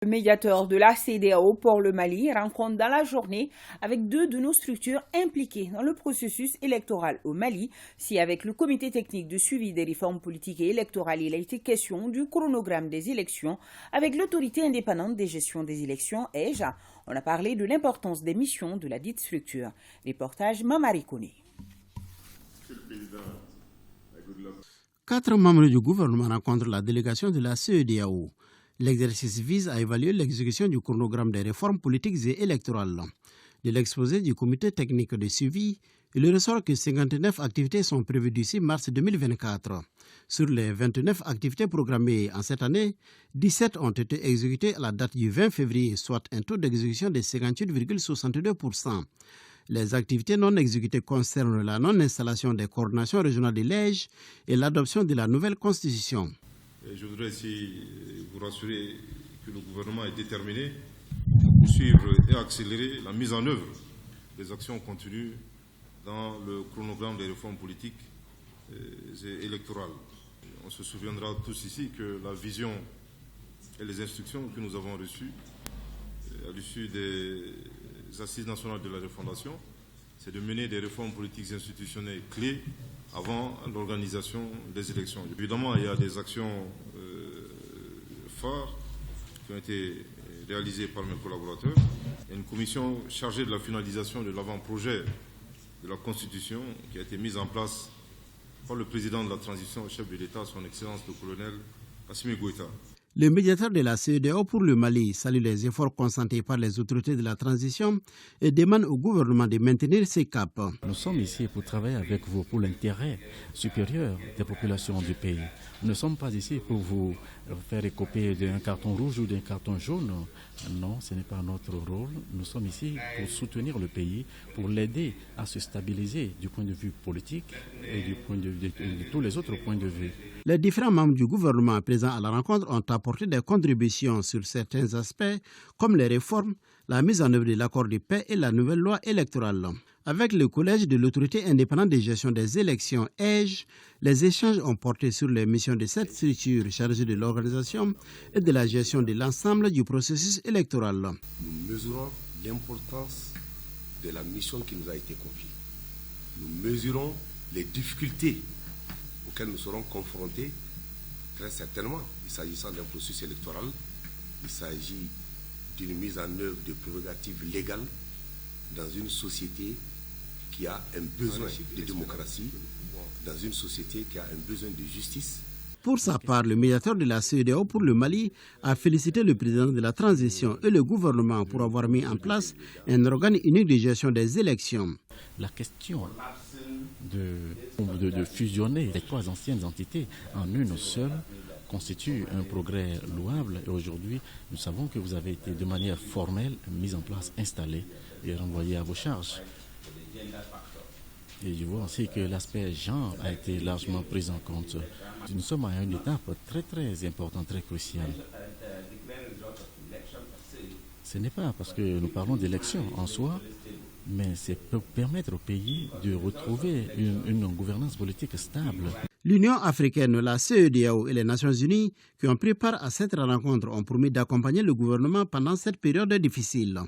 Le médiateur de la CEDEAO pour le Mali rencontre dans la journée avec deux de nos structures impliquées dans le processus électoral au Mali. Si avec le comité technique de suivi des réformes politiques et électorales, il a été question du chronogramme des élections, avec l'autorité indépendante des gestions des élections, EJA, on a parlé de l'importance des missions de la dite structure. Reportage Mamari Kone. 4 membres du gouvernement rencontrent la délégation de la CEDEAO. L'exercice vise à évaluer l'exécution du chronogramme des réformes politiques et électorales. De l'exposé du comité technique de suivi, il ressort que 59 activités sont prévues d'ici mars 2024. Sur les 29 activités programmées en cette année, 17 ont été exécutées à la date du 20 février, soit un taux d'exécution de 58,62%. Les activités non exécutées concernent la non-installation des coordinations régionales de l'EJ et l'adoption de la nouvelle constitution. Je voudrais ici vous rassurer que le gouvernement est déterminé à suivre et accélérer la mise en œuvre des actions continues dans le chronogramme des réformes politiques et électorales. On se souviendra tous ici que la vision et les instructions que nous avons reçues à l'issue des assises nationales de la refondation, c'est de mener des réformes politiques institutionnelles clés avant l'organisation des élections. Évidemment, il y a des actions phares qui ont été réalisées par mes collaborateurs. Il y a une commission chargée de la finalisation de l'avant-projet de la Constitution qui a été mise en place par le président de la transition et chef de l'État, son Excellence le colonel Assimi Goïta. Le médiateur de la CEDEAO pour le Mali salue les efforts consentis par les autorités de la transition et demande au gouvernement de maintenir ses caps. Nous sommes ici pour travailler avec vous pour l'intérêt supérieur des populations du pays. Nous ne sommes pas ici pour vous faire écoper d'un carton rouge ou d'un carton jaune. Non, ce n'est pas notre rôle. Nous sommes ici pour soutenir le pays, pour l'aider à se stabiliser du point de vue politique et du point de tous les autres points de vue. Les différents membres du gouvernement présents à la rencontre ont apporté des contributions sur certains aspects, comme les réformes, la mise en œuvre de l'accord de paix et la nouvelle loi électorale. Avec le collège de l'autorité indépendante de gestion des élections, EJ, les échanges ont porté sur les missions de cette structure chargée de l'organisation et de la gestion de l'ensemble du processus électoral. Nous mesurons l'importance de la mission qui nous a été confiée. Nous mesurons les difficultés auxquelles nous serons confrontés, très certainement. Il s'agissant d'un processus électoral, il s'agit d'une mise en œuvre de prérogatives légales dans une société qui a un besoin de démocratie, dans une société qui a un besoin de justice. Pour sa part, le médiateur de la CEDEAO pour le Mali a félicité le président de la transition et le gouvernement pour avoir mis en place un organe unique de gestion des élections. La question de fusionner les 3 anciennes entités en une seule constitue un progrès louable. Et aujourd'hui, nous savons que vous avez été de manière formelle mise en place, installé et renvoyé à vos charges. Et je vois aussi que l'aspect genre a été largement pris en compte. Nous sommes à une étape très très importante, très cruciale. Ce n'est pas parce que nous parlons d'élections en soi, mais c'est pour permettre au pays de retrouver une gouvernance politique stable. L'Union africaine, la CEDEAO et les Nations unies qui ont pris part à cette rencontre ont promis d'accompagner le gouvernement pendant cette période difficile.